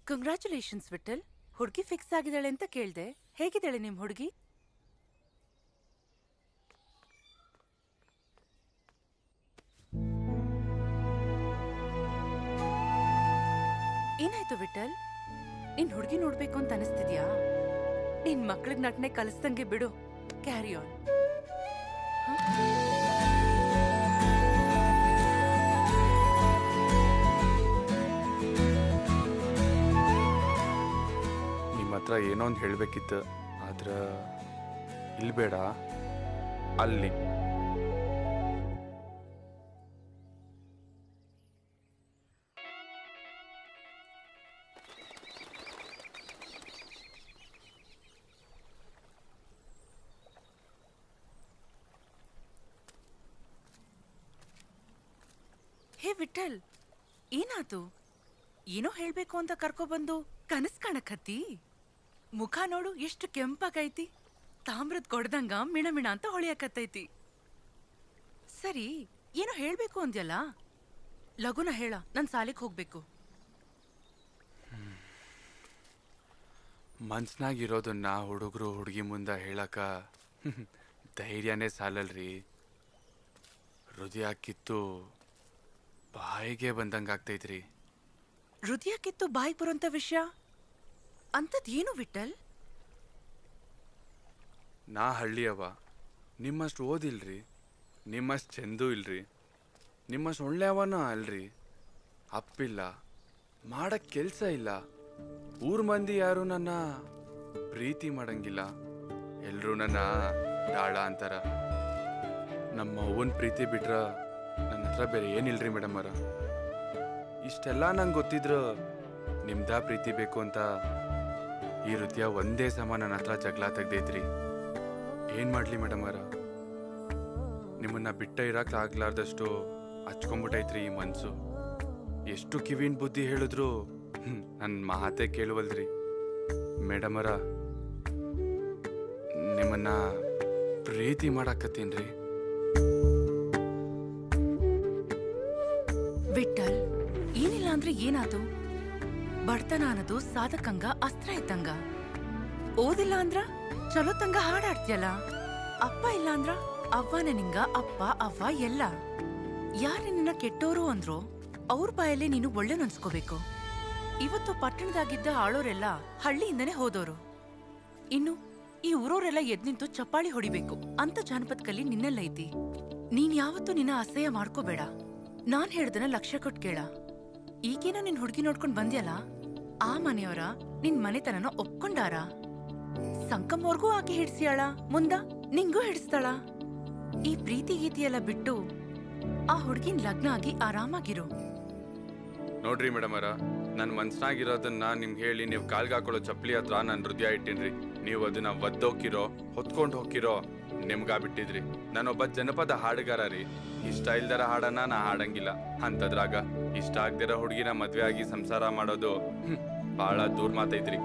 Congratulations Vithal. ಹುಡುಗಿ fix ಆಗಿದ್ದಾಳೆ ಅಂತ ಕೇಳ್ದೆ. ಹೇಗಿದ್ದಾಳೆ ನಿಮ್ ಹುಡುಗಿ? ಏನಾಯ್ತು ವಿಠಲ್? ನಿನ್ ಹುಡುಗಿ ನೋಡ್ಬೇಕು ಅಂತ ಅನಿಸ್ತಿದ್ಯಾ? ನಿನ್ ಮಕ್ಳಿಗ್ ನಟನೆ ಕಲಿಸ್ದಂಗೆ ಬಿಡು. Carry on. ಹತ್ರ ಏನೋ ಒಂದು ಹೇಳಬೇಕಿತ್ತು, ಆದ್ರೆ ಇಲ್ಲಿ ಬೇಡ, ಅಲ್ಲಿ. ಹೇ ವಿಠಲ್, ಏನಾತು? ಏನೋ ಹೇಳ್ಬೇಕು ಅಂತ ಕರ್ಕೊಬಂದು ಕನಸ್ ಕಾಣಕತ್ತಿ? ಮುಖ ನೋಡು ಎಷ್ಟು ಕೆಂಪಾಗೈತಿ, ತಾಮ್ರದ ಕೊಡ್ದಂಗ ಮಿಣಮಿಣ ಅಂತ ಹೊಳಿಯಕತ್ತೈತಿ. ಸರಿ, ಏನೋ ಹೇಳ್ಬೇಕು ಅಂದ್ಯಲ್ಲ, ಲಗುನ ಹೇಳ, ನನ್ ಸಾಲಿಗೆ ಹೋಗ್ಬೇಕು. ಮನ್ಸ್ನಾಗಿರೋದನ್ನ ಹುಡುಗರು ಹುಡುಗಿ ಮುಂದೆ ಹೇಳಕ ಧೈರ್ಯನೇ ಸಾಲಲ್ರಿ. ಹೃದಯ ಕಿತ್ತು ಬಾಯಿಗೆ ಬಂದಂಗಾಗ್ತೈತ್ರಿ. ಹೃದಯ ಕಿತ್ತು ಬಾಯಿಗೆ ಬರೋಂಥ ವಿಷಯ ಅಂಥದ್ದೇನು ವಿಠಲ್? ನಾ ಹಳ್ಳಿಯವ, ನಿಮ್ಮಷ್ಟು ಓದಿಲ್ರಿ, ನಿಮ್ಮಷ್ಟು ಚೆಂದೂ ಇಲ್ರಿ, ನಿಮ್ಮಷ್ಟು ಒಳ್ಳೆಯವನ ಅಲ್ರಿ. ಅಪ್ಪಿಲ್ಲ, ಮಾಡಕ್ ಕೆಲಸ ಇಲ್ಲ, ಊರ್ ಮಂದಿ ಯಾರು ನನ್ನ ಪ್ರೀತಿ ಮಾಡಂಗಿಲ್ಲ, ಎಲ್ರೂ ನನ್ನ ದಾಳ ಅಂತಾರ. ನಮ್ಮ ಅವ್ವನ ಪ್ರೀತಿ ಬಿಟ್ರ ನನ್ನ ಹತ್ರ ಬೇರೆ ಏನಿಲ್ರಿ ಮೇಡಮ್ ಅವರ. ಇಷ್ಟೆಲ್ಲ ನಂಗೆ ಗೊತ್ತಿದ್ರು ನಿಮ್ದ ಪ್ರೀತಿ ಬೇಕು ಅಂತ ಈ ಹೃದಯ ಒಂದೇ ಸಮ ನನ್ನ ಹತ್ರ ಜಗಳ ತೆಗ್ದೈತ್ರಿ. ಏನ್ ಮಾಡ್ಲಿ ಮೇಡಮ್ ಅವರ, ನಿಮ್ಮನ್ನ ಬಿಟ್ಟ ಇರಕ್ ಆಗ್ಲಾರ್ದಷ್ಟು ಹಚ್ಕೊಂಡ್ಬಿಟ್ಟೈತ್ರಿ ಈ ಮನ್ಸು. ಎಷ್ಟು ಕಿವಿನ ಬುದ್ಧಿ ಹೇಳಿದ್ರು ನನ್ನ ಮಾತೇ ಕೇಳುವಲ್ರಿ ಮೇಡಮ್ ಅವರ. ನಿಮ್ಮನ್ನ ಪ್ರೀತಿ ಮಾಡಾಕತ್ತೀನ್ರಿ. ವಿಠಲ್, ಏನಿಲ್ಲ ಅಂದ್ರೆ ಏನಾದು? ಬಡತನ ಅನ್ನೋದು ಸಾಧಕಂಗ ಅಸ್ತ್ರ ಇದ್ದಂಗ. ಓದಿಲ್ಲ ಅಂದ್ರ ಚಲೋ ತಂಗ ಹಾಡಾಡ್ತಿಯಲ್ಲ. ಅಪ್ಪ ಇಲ್ಲ ಅಂದ್ರ ಅವ್ವನ ನಿಂಗ ಅಪ್ಪ ಅವ್ವ ಎಲ್ಲ. ಯಾರು ನಿನ್ನ ಕೆಟ್ಟೋರು ಅಂದ್ರೋ ಅವ್ರ ಬಾಯಲ್ಲಿ ನೀನು ಒಳ್ಳೆ ನನ್ಸ್ಕೋಬೇಕು. ಇವತ್ತು ಪಟ್ಟಣದಾಗಿದ್ದ ಆಳೋರೆಲ್ಲ ಹಳ್ಳಿಯಿಂದನೇ ಹೋದೋರು. ಇನ್ನು ಈ ಊರೋರೆಲ್ಲ ಎದ್ ನಿಂತು ಚಪ್ಪಾಳಿ ಹೊಡಿಬೇಕು ಅಂತ ಜಾನಪದ ಕಲಿ ನಿನ್ನೆಲ್ಲ ಐತಿ. ನೀನ್ ಯಾವತ್ತೂ ನಿನ್ನ ಅಸಹ್ಯ ಮಾಡ್ಕೋಬೇಡ. ನಾನ್ ಹೇಳ್ದನ ಲಕ್ಷ್ಯ ಕೊಟ್ಟು ಕೇಳ. ಈಗೇನೋ ನಿನ್ ಹುಡುಗಿ ನೋಡ್ಕೊಂಡ್ ಬಂದ್ಯಲ್ಲ, ಆ ಮನೆಯವರ ನಿನ್ ಮನೆತನನ ಒಪ್ಕೊಂಡಾರ. ಸಂಕಮ್ಮವ್ರಿಗೂ ಆಕೆ ಹಿಡ್ಸಿಯಾಳ, ಮುಂದ ನಿಂಗೂ ಹಿಡಿಸ್ತಾಳ. ಈ ಪ್ರೀತಿ ಗೀತಿಯೆಲ್ಲ ಬಿಟ್ಟು ಆ ಹುಡುಗಿನ ಲಗ್ನ ಆಗಿ ಆರಾಮಾಗಿರು. ನೋಡ್ರಿ ಮೇಡಮ್ ಅವರ, ನನ್ನ ಮನ್ಸ್ನಾಗಿರೋದನ್ನ ನಿಮ್ಗೆ ಹೇಳಿ ನೀವು ಕಾಲ್ಗೆ ಹಾಕೊಳ್ಳೋ ಚಪ್ಪಲಿ ಹತ್ರ ನನ್ನ ಹೃದಯ ಇಟ್ಟಿನ್ರಿ. ನೀವು ಅದನ್ನ ಒದ್ದೋಕಿರೋ ಹೊತ್ಕೊಂಡು ಹೋಗಿರೋ ನಿಮ್ಗಾ ಬಿಟ್ಟಿದ್ರಿ. ನಾನೊಬ್ಬ ಜನಪದ ಹಾಡುಗಾರ ರೀ. ಇಷ್ಟ ಇಲ್ದರ ಹಾಡನ್ನ ನಾ ಹಾಡಂಗಿಲ್ಲ. ಅಂತದ್ರಾಗ ಇಷ್ಟ ಆಗ್ದಿರೋ ಹುಡುಗಿನ ಮದ್ವೆ ಆಗಿ ಸಂಸಾರ ಮಾಡೋದು ಬಹಳ ದೂರ ಮಾತೈತ್ರಿ.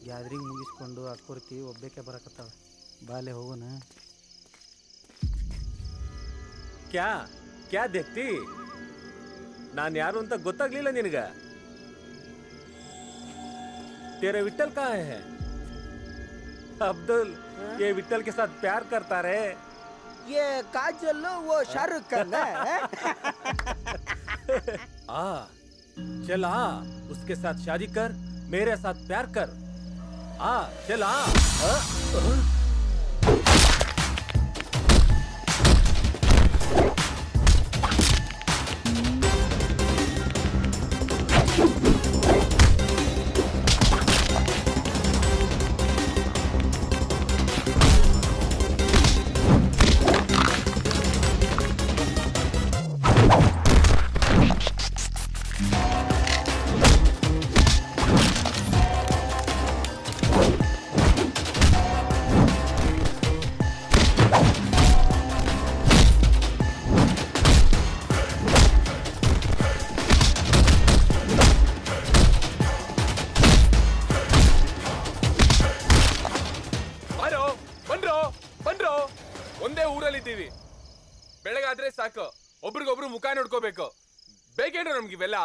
ಗ್ಯಾದರಿಂಗ್ ಮುಗಿಸ್ಕೊಂಡು ಅಕ್ಕೂರ್ತಿ ಒಬ್ಬಕ್ಕೆ ಬರಕತ್ತಾವ. ಬಾಲೆ ಹೋಗೋಣ. ಕ್ಯಾ ಕ್ಯಾ ದೇಖ್ತಿ? ನಾನು ಯಾರು ಅಂತ ಗೊತ್ತಾಗ್ಲಿಲ್ಲ ನಿನಗ? तेरे विट्ठल कहाँ है? अब्दुल, ये विट्ठल के साथ प्यार करता रे. ये काजल वो शाहरुख खान है. आ चल आ, उसके साथ शादी कर, मेरे साथ प्यार कर. आ चल आ. ಬೆಳಗಾದ್ರೆ ಸಾಕು, ಒಬ್ರಿಗೊಬ್ರು ಮುಖ ನೋಡ್ಕೋಬೇಕು. ಬೇಕೇನ್ರ ನಮ್ಗಿವೆಲ್ಲ?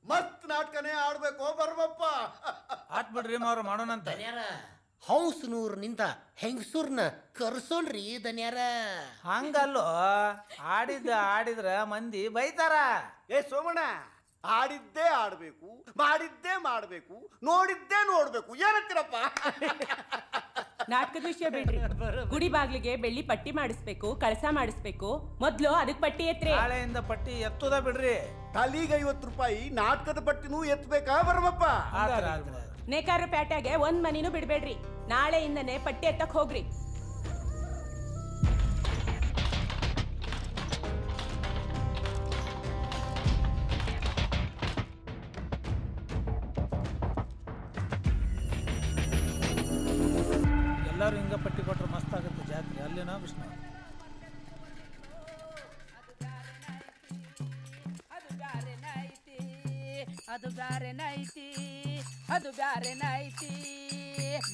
ಮಸ್ತ್ ನಾಟಕನೇ ಆಡ್ಬೇಕು ಬರ್ಬಪ್ಪ. ಆತ್ ಬಿಡ್ರಿ ಮಾವ್ರ ಮಾಡೋಣಂತ. ಹೌಸ್ನೂರ್ ನಿಂತ ಹೆಂಗಸೂರ್ನ ಕರ್ಸೋಣ್ರಿ ದನ್ಯಾರ. ಹಂಗಲ್ಲೋ, ಆಡಿದ್ರ ಮಂದಿ ಬೈತಾರ. ಏ ಸೋಮಣ್ಣ, ಆಡಿದ್ದೇ ಆಡ್ಬೇಕು, ಮಾಡಿದ್ದೇ ಮಾಡ್ಬೇಕು, ನೋಡಿದ್ದೇ ನೋಡ್ಬೇಕು, ಏನಂತೀರಪ್ಪ? ನಾಟಕದ ವಿಷಯ ಬಿಡ್ರಿ. ಗುಡಿ ಬಾಗ್ಲಿಗೆ ಬೆಳ್ಳಿ ಪಟ್ಟಿ ಮಾಡಿಸ್ಬೇಕು, ಕಳಸ ಮಾಡಿಸ್ಬೇಕು. ಮೊದ್ಲು ಅದಕ್ ಪಟ್ಟಿ ಎತ್ರಿ. ನಾಳೆಯಿಂದ ಪಟ್ಟಿ ಎತ್ತುದ ಬಿಡ್ರಿ. ತಲಿಗೆ 50 ರೂಪಾಯಿ ನಾಟಕದ ಪಟ್ಟಿನೂ ಎತ್ತಬೇಕಾ ಬರ್ಬಪ್ಪ? ನೇಕಾರ ಪೇಟೆಗೆ ಒಂದ್ ಮನಿನೂ ಬಿಡ್ಬೇಡ್ರಿ. ನಾಳೆಯಿಂದನೇ ಪಟ್ಟಿ ಎತ್ತಕ್ ಹೋಗ್ರಿ. ಎಲ್ಲಾರು ಹಿಂಗ ಪಟ್ಟಿ ಕೊಟ್ರೆ ಮಸ್ತ್ ಆಗುತ್ತೆ ಜಾತ್ರೆ. ಅಲ್ಲೇನಾ ವಿಷ್ಣು? ಅದು ಬ್ಯಾರೆ ನೈತಿ, ಅದು ಬ್ಯಾರೆ ನೈತಿ.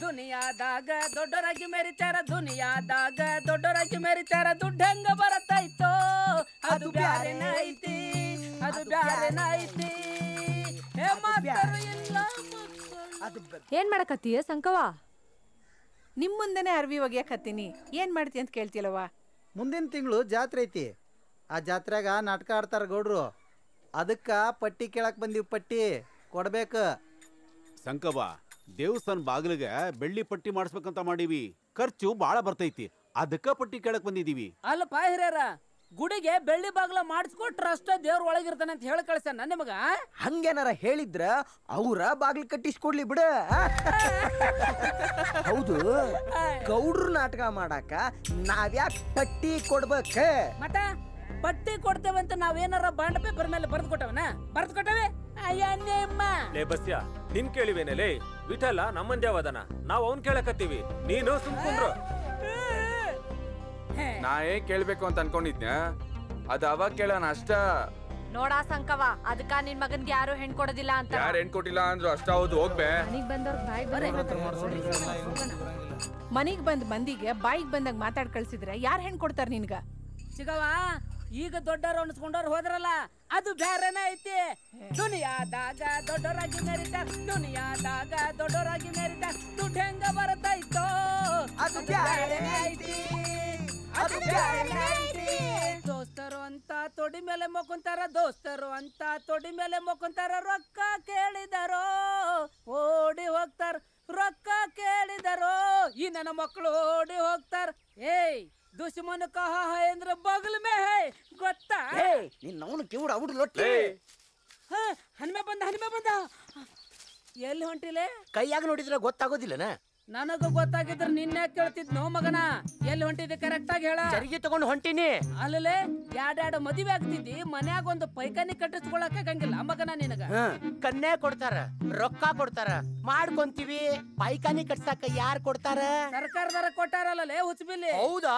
ದುನಿಯಾದಾಗ ದೊಡ್ಡರಾಗಿ ಮೆರಿತಾರ, ದುನಿಯಾದಾಗ ದೊಡ್ಡರಾಗಿ ಮೆರಿತಾರ. ದುಡ್ಡು ಹೆಂಗ ಬರತೈತೋ ಅದು ಬ್ಯಾರೆ ನೈತಿ, ಅದು ಬ್ಯಾರೆ ನೈತಿ. ಏನ್ ಮಾಡಕತ್ತೀಯ ಸಂಕವ? ನಿಮ್ ಮುಂದೆನೆ ಅರ್ವಿ ಒಗ್ಯಾಕತ್ತೀನಿ. ಏನ್ ಮಾಡ್ತಿ ಅಂತ ಕೇಳ್ತಿಲ್ಲವ? ಮುಂದಿನ ತಿಂಗಳು ಜಾತ್ರೆ ಐತಿ. ಆ ಜಾತ್ರೆಗ ನಾಟಕ ಆಡ್ತಾರ ಗೌಡ್ರು. ಅದಕ್ಕ ಪಟ್ಟಿ ಕೇಳಕ್ ಬಂದಿವ್. ಪಟ್ಟಿ ಕೊಡ್ಬೇಕು. ಸಂಕವ, ದೇವಸ್ಥಾನ ಬಾಗಿಲಿಗೆ ಬೆಳ್ಳಿ ಪಟ್ಟಿ ಮಾಡಿಸ್ಬೇಕಂತ ಮಾಡೀವಿ. ಖರ್ಚು ಬಾಳ ಬರ್ತೈತಿ, ಅದಕ್ಕ ಪಟ್ಟಿ ಕೇಳಕ್ ಬಂದಿದೀವಿ. ಅಲ್ಲಪ್ಪ ಹಿರಿಯರ, ಗುಡಿಗೆ ಬೆಳ್ಳಿ ಬಾಗ್ಲ ಮಾಡಿಸ್ಕೊಟ್ರ ಅಷ್ಟ ದೇವ್ರ ಒಳಗಿರ್ತಾನೆ ಅಂತ ಹೇಳಿ ಕಳ್ಸ ನಿಮಗ. ಹಂಗೇನಾರ ಹೇಳಿದ್ರ ಅವ್ರ ಬಾಗ್ಲು ಕಟ್ಟಿಸ್ಕೊಡ್ಲಿ ಬಿಡ. ಹೌದು, ಗೌಡ್ರು ನಾಟಕ ಮಾಡಾಕ ನಾವ್ಯಾಕ್ ಪಟ್ಟಿ ಕೊಡ್ಬೇಕ? ಮತ್ತ ಪಟ್ಟಿ ಕೊಡ್ತೇವಂತ ನಾವೇನಾರ ಬಾಂಡ್ ಪೇಪರ್ ಮೇಲೆ ಬರ್ದು ಕೊಟ್ಟವನ? ಬರ್ದು ಕೊಟ್ಟವೆ? ಲೇ ಬಸ್ಯ, ನಿನ್ ಕೇಳಿವೇನೆ ವಿಠಲ ನಮ್ಮಂದ್ಯಾವದನ, ನಾವ್ ಅವ್ನ್ ಕೇಳಕತ್ತೀವಿ, ನೀನು ಸುಮ್ಕೊಂಡ್ರು. ನಾ ಏನ್ ಕೇಳ್ಬೇಕು ಅಂತ ಅನ್ಕೊಂಡಿದ್ನ, ಅದ ಅವಾಗ ಕೇಳೋಣ ಅಷ್ಟ. ನೋಡಾ ಸಂಕವ, ಅದಕ್ಕ ನಿನ್ ಮಗನ್ಗೆ ಯಾರು ಹೆಣ್ ಕೊಡೋದಿಲ್ಲ ಅಂತ. ಯಾರು ಹೆಣ್ ಕೊಟ್ಟಿಲ್ಲ ಅಂದ್ರು ಅಷ್ಟ. ಹೌದು, ಹೋಗ್ಬೇ. ಮನಿಗ್ ಬಂದ್ ಮಂದಿಗೆ ಬಾಯಿಗೆ ಬಂದಾಗ ಮಾತಾಡ್ ಕಳ್ಸಿದ್ರೆ ಯಾರ್ ಹೆಣ್ ಕೊಡ್ತಾರ ನಿನ್ಗ? ಸಿಗವ, ಈಗ ದೊಡ್ಡವ್ರು ಅನ್ಸ್ಕೊಂಡವ್ರು ಹೋದ್ರಲ್ಲ, ಅದು ಬ್ಯಾರೆನೇ ಐತಿ. ದುನಿಯಾದಾಗ ದೊಡ್ಡವರಾಗಿ ಮೆರಿತಾರ, ದುನಿಯಾದಾಗ ದೊಡ್ಡವರಾಗಿ ಮೆರಿತಾರ. ದುಡ್ಡು ಹೆಂಗ ಬರತೈತೋ ಅದು ಬ್ಯಾರೆನೇ ಐತಿ, ಅದು ಬ್ಯಾರೆನೇ ಐತಿ. ದೋಸ್ತರು ಅಂತ ತೊಡಿ ಮೇಲೆ ಮೊಕ್ಕಂತಾರ, ದೋಸ್ತರು ಅಂತ ತೊಡಿ ಮೇಲೆ ಮೊಕ್ಕಂತಾರ. ರೊಕ್ಕ ಕೇಳಿದರೋ ಓಡಿ ಹೋಗ್ತಾರ, ರೊಕ್ಕ ಕೇಳಿದರೋ ಈ ನನ್ನ ಮಕ್ಕಳು ಓಡಿ ಹೋಗ್ತಾರ. ಏಯ್ ದುಶ್ಮನ್ ಕಹಾ ಹೈ ಅಂದ್ರೆ ಬಗಲ್ ಮೇ ಹೈ, ಗೊತ್ತಾ? ನಿನ್ನವನು ಕಿವುಡ ಅವ್ರು ಲೊಟ್ಟಿ. ಹನುಮೆ ಬಂದ, ಹನುಮೆ ಬಂದ. ಎಲ್ಲಿ ಹೊಂಟಿಲೆ? ಕೈಯಾಗ ನೋಡಿದ್ರೆ ಗೊತ್ತಾಗೋದಿಲ್ಲನ? ನನಗ ಗೊತ್ತಾಗಿದ್ರ ನಿನ್ನೆ ಕೇಳ್ತಿದ್ನೋ ಮಗನ. ಎಲ್ಲಿ ಹೊಂಟಿದ್ದೆ ಕರೆಕ್ಟ್ ಆಗಿ ಹೇಳ. ಚರಿಗೆ ತಗೊಂಡು ಹೊಂಟಿನಿ. ಅಲ್ಲೇ ಎರಡೆರಡು ಮದುವೆ ಆಗ್ತಿದ್ದಿ, ಮನ್ಯಾಗ ಒಂದು ಪೈಖಾನಿ ಕಟ್ಟಿಸ್ಕೊಳಕ್ ಆಗಂಗಿಲ್ಲ ಮಗನ ನಿನಗ. ಕನ್ಯಾ ಕೊಡ್ತಾರ, ರೊಕ್ಕ ಕೊಡ್ತಾರ, ಮಾಡ್ಕೊಂತೀವಿ. ಪೈಖಾನಿ ಕಟ್ಸಾಕ ಯಾರ್ ಕೊಡ್ತಾರ? ಸರ್ಕಾರದಾರ ಕೊಟ್ಟಾರಲ್ಲೇ ಹುಚ್ಚಬಿಲ್ಲಿ. ಹೌದಾ?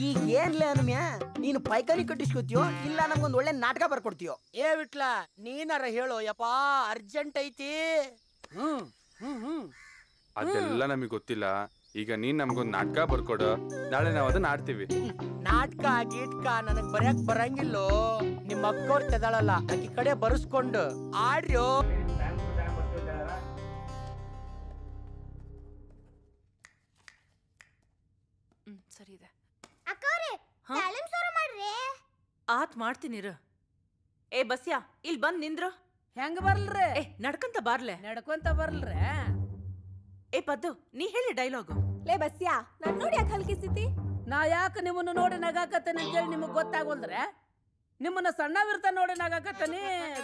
ಈಗ ಏನ್ಲೇ ಅನ್ಮ್ಯಾ, ನೀನು ಪೈಖಾನಿ ಕಟ್ಟಿಸ್ಕೊತೀಯೋ ಇಲ್ಲ ನಮ್ಗೊಂದ್ ಒಳ್ಳೆ ನಾಟಕ ಬರ್ಕೊಡ್ತೀಯೋ? ಏ ವಿಟ್ಲ, ನೀನಾರ ಹೇಳೋ ಯಪ್ಪಾ, ಅರ್ಜೆಂಟ್ ಐತಿ. ಅದೆಲ್ಲ ನಮಗ್ ಗೊತ್ತಿಲ್ಲ. ಈಗ ನೀನ್ ನಮ್ಗೊಂದ್ ನಾಟಕ ಬರ್ಕೊಡು, ನಾಳೆ ನಾವ್ ಅದನ್ನ ಆಡ್ತೀವಿ. ನಾಟಕ ಗೀಟ್ಕ ನನಗ್ ಬರ್ಯಾಕ್ ಬರಂಗಿಲ್ಲೋ. ನಿಮ್ಮ ಅಕ್ಕೋರ್ ತೆದಾಳಲ್ಲ, ಆಕಿ ಕಡೆ ಬರ್ಸ್ಕೊಂಡು ಆಡ್ರ್ಯೋ. ಸರಿ ಇದೆ. ಆತ್ ಮಾಡ್ತೀನಿರು. ಏ ಬಸ್ಯಾ, ಇಲ್ಲಿ ಬಂದ್ ನಿಂದ್ರು. ಹೆಂಗ ಬರ್ಲ್ರಿ? ನಡ್ಕಂತ ಬಾರ್ಲೆ. ನಡ್ಕೊಂತ ಬರ್ಲ್ರಿ? ಏ ಪದ್ದು, ನೀ ಹೇಳಿ ಡೈಲಾಗು. ಲೇ ಬಸ್ಯಾ, ನನ್ ನೋಡಿ ಯಾಕೆ ಹಲ್ಕಿಸಿತಿ? ನಾ ಯಾಕೆ ನಿಮ್ಮನ್ನ ನೋಡಿ ನಗಾಕತ್ತೇನೆ ಅಂತೇಳಿ ನಿಮಗ್ ಗೊತ್ತಾಗೋಲ್ದ್ರೆ? ನಿಮ್ಮನ್ನ ಸಣ್ಣವಿರ್ತ ನೋಡಿ ನಗಾಕತ್ತನಿ,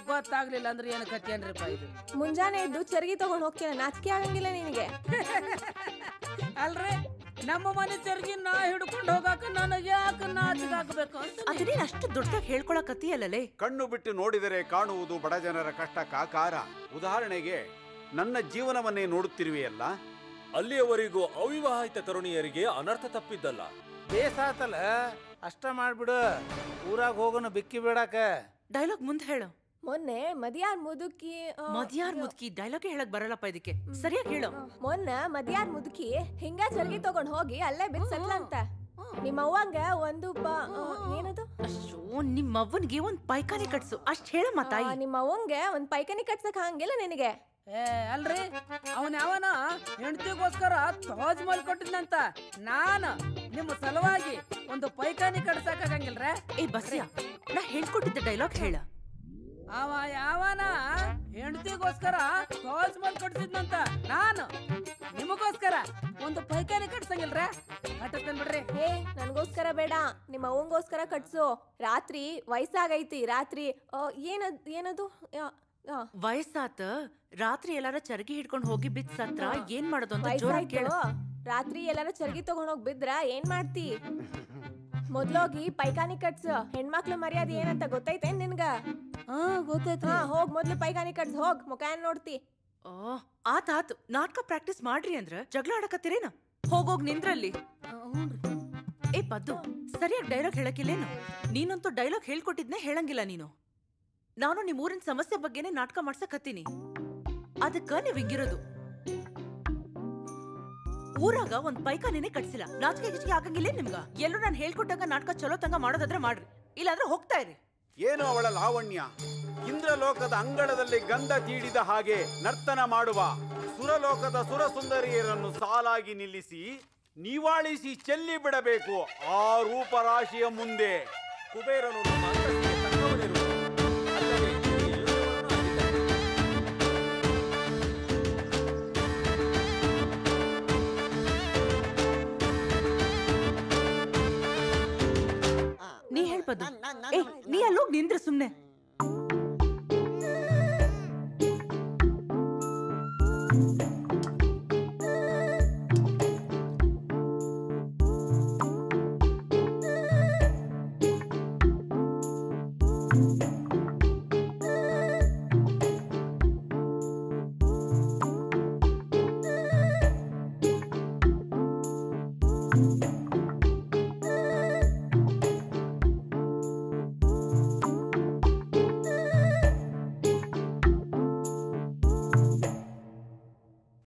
ಗೊತ್ತಾಗ್ಲಿಲ್ಲ ಅಂದ್ರೆ ಏನ್ ಕತ್ತೇನ್ರಿಪ್ಪ ಇದು? ಮುಂಜಾನೆ ಇದ್ದು ಚರ್ಗಿ ತಗೊಂಡ್ ಹೋಗ್ತೀನಿ, ನಾಚಿಕೆ ಆಗಂಗಿಲ್ಲ ನಿನಗೆ? ಅಲ್ರಿ, ನಮ್ಮ ಮನೆ ಚರ್ಗಿ ನಾ ಹಿಡ್ಕೊಂಡು ಹೋಗಾಕ ನನಗೆ ಯಾಕೆ ನಾಚಿಕಾಗಬೇಕು? ಅದನ್ನೇನ್ ಅಷ್ಟು ದೊಡ್ಡದಾಗಿ ಹೇಳ್ಕೊಳಕತ್ತೀಯಲ್ಲೇ? ಕಣ್ಣು ಬಿಟ್ಟು ನೋಡಿದರೆ ಕಾಣುವುದು ಬಡ ಜನರ ಕಷ್ಟ ಕಾಕಾರ. ಉದಾಹರಣೆಗೆ ನನ್ನ ಜೀವನವನ್ನೇ ನೋಡುತ್ತಿರುವೆಯಲ್ಲ, ಅಲ್ಲಿಯವರೆಗೂ ಅವಿವಾಹಿತ ತರುಣಿಯರಿಗೆ ಅನರ್ಥ ತಪ್ಪಿದ್ದಲ್ಲ. ಬೇಸಾತಲ್ಲ, ಅಷ್ಟ ಮಾಡ್ಬಿಡು. ಊರಾಗ ಹೋಗೋಣ ಬಿಕ್ಕಿ ಬಿಡಾಕ. ಡೈಲಾಗ್ ಮುಂದೆ ಹೇಳು. ಮೊನ್ನೆ ಮದ್ಯಾರ್ ಮುದುಕಿ ಮದ್ಯಾರ್ ಮುದುಕಿ ಡೈಲಾಗ್ ಹೇಳಕ್ ಬರಲ್ಲಪ್ಪ ಇದಕ್ಕೆ, ಸರಿಯಾಗಿ ಹೇಳು. ಮೊನ್ನೆ ಮದ್ಯಾರ್ ಮುದುಕಿ ಹಿಂಗ ಚರ್ಗಿ ತಗೊಂಡ್ ಹೋಗಿ ಅಲ್ಲೇ ಬಿದ್ಸತ್ಲಂತ. ನಿಮ್ಮ ಅವ್ವಂಗ ಒಂದು ಏನದು ನಿಮ್ಮ ಅವ್ವನ್ಗೆ ಒಂದ್ ಪೈಖಾನೆ ಕಟ್ಸು ಅಷ್ಟ್ ಹೇಳಮ್ಮ ತಾಯಿ. ನಿಮ್ಮ ಅವ್ವಂಗೆ ಒಂದ್ ಪೈಖಾನೆ ಕಟ್ಸಕ್ ಹಂಗಿಲ್ಲ ನಿನಗೆ. ಅಲ್ರಿ ಅವನ್ ಯಾವನ ಹೆಂಡತಿಗೋಸ್ಕರ ತಾಜ್ ಮಹಲ್ ಕೊಟ್ಟಿದ್ನಂತ. ನಾನು ನಿಮ್ಮ ಸಲುವಾಗಿ ಒಂದು ಪೈಖಾನಿ ಕಟ್ಸಕ್ಕಾಗಂಗಿಲ್ರ. ಏ ಬಸ್ಯ, ನಾ ಹೇಳ್ಕೊಟ್ಟಿದ್ದ ಡೈಲಾಗ್ ಹೇಳ. ಅವ ಯಾವನ ಹೆಂಡತಿಗೋಸ್ಕರ ತಾಜ್ ಮಹಲ್ ಕಟ್ಸಿದ್ನಂತ. ನಾನು ನಿಮಗೋಸ್ಕರ ಒಂದು ಪೈಖಾನಿ ಕಟ್ಸಂಗಿಲ್ರ. ಕಟ್ಟಿಸ್ತೇನೆ ಬಿಡ್ರಿ. ಹೇ ನನ್ಗೋಸ್ಕರ ಬೇಡ, ನಿಮ್ಮ ಅವ್ವಂಗೋಸ್ಕರ ಕಟ್ಸು. ರಾತ್ರಿ ವಯಸ್ಸಾಗೈತಿ. ರಾತ್ರಿ ಏನದು ವಯಸ್ಸಾತ. ರಾತ್ರಿ ಎಲ್ಲಾರ ಚರ್ಗಿ ಹಿಡ್ಕೊಂಡ್ ಹೋಗಿ ಬಿತ್ ಸತ್ರ ಏನ್ ಮಾಡೋದು ಅಂತ ಜೋರಾಗಿ ಕೇಳು. ರಾತ್ರಿ ಎಲ್ಲಾರ ಚರ್ಗಿ ತಗೊಂಡ್ ಹೋಗಿ ಬಿದ್ರ ಏನ್ ಮಾಡ್ತಿ? ಮೊದ್ಲೋಗಿ ಪೈಖಾನಿ ಕಟ್ಸು. ಹೆಣ್ಮಕ್ಳು ಮರ್ಯಾದೆ ಏನಂತ ಗೊತ್ತೈತೇನ್ ನಿನ್ಗ? ಗೊತ್ತೈತ. ಹೋಗ್ ಮೊದ್ಲು ಪೈಖಾನಿ ಕಟ್ಸ್. ಹೋಗ್ ಮುಖ ಏನ್ ನೋಡ್ತಿ? ಆತಾತು, ನಾಟಕ ಪ್ರಾಕ್ಟೀಸ್ ಮಾಡ್ರಿ ಅಂದ್ರ ಜಗಳ ಆಡಕತ್ತೀರೇನ? ಹೋಗೋಗ್ ನಿಂದ್ರಲ್ಲಿ. ಏ ಪದ್ದು, ಸರಿಯಾಗಿ ಡೈಲಾಗ್ ಹೇಳಕ್ಕಿಲ್ಲೇನು? ನೀನಂತೂ ಡೈಲಾಗ್ ಹೇಳ್ಕೊಟ್ಟಿದ್ನೆ ಹೇಳಂಗಿಲ್ಲ ನೀನು. ನಾನು ನಿಮ್ ಊರಿನ ಸಮಸ್ಯೆ ಬಗ್ಗೆನೆ ನಾಟಕ ಮಾಡ್ಸಕತ್ತೀನಿ. ಅದಕ್ಕ ನೀವ್ ಹಿಂಗಿರೋದು. ಊರಾಗ ಒಂದ್ ಪೈಖಾನಿನೇ ಕಟ್ಸಿಲ್ಲ. ನಾಚಿಕೆ ಗಿಚಿಕೆ ಆಗಂಗಿಲ್ಲ ನಿಮ್ಗ? ಎಲ್ಲರೂ ನಾನು ಹೇಳ್ಕೊಟ್ಟಾಗ ನಾಟಕ ಚಲೋ ತಂಗ ಮಾಡೋದಾದ್ರೆ ಮಾಡ್ರಿ, ಇಲ್ಲಾಂದ್ರೆ ಹೋಗ್ತಾ ಇರಿ. ಏನು ಅವಳ ಲಾವಣ್ಯ! ಇಂದ್ರಲೋಕದ ಅಂಗಳದಲ್ಲಿ ಗಂಧ ತೀಡಿದ ಹಾಗೆ ನರ್ತನ ಮಾಡುವ ಸುರಲೋಕದ ಸುರಸುಂದರಿಯರನ್ನು ಸಾಲಾಗಿ ನಿಲ್ಲಿಸಿ ನಿವಾಳಿಸಿ ಚೆಲ್ಲಿ ಬಿಡಬೇಕು ಆ ರೂಪರಾಶಿಯ ಮುಂದೆ. ಕುಬೇರನು ನಮ್ಮ ಅಂತಸ್ತಿಗೆ ತಕ್ಕವನಿರುವನು. ಅಲ್ಲದೆ ಎಲ್ಲವನ್ನೂ ಆಗಿದ್ದಾನೆ. ನೀ ಹೇಳ್ಬದು. ಏ ನೀ ಅಲ್ಲೋಗ್ ನಿಂದ್ರ ಸುಮ್ನೆ.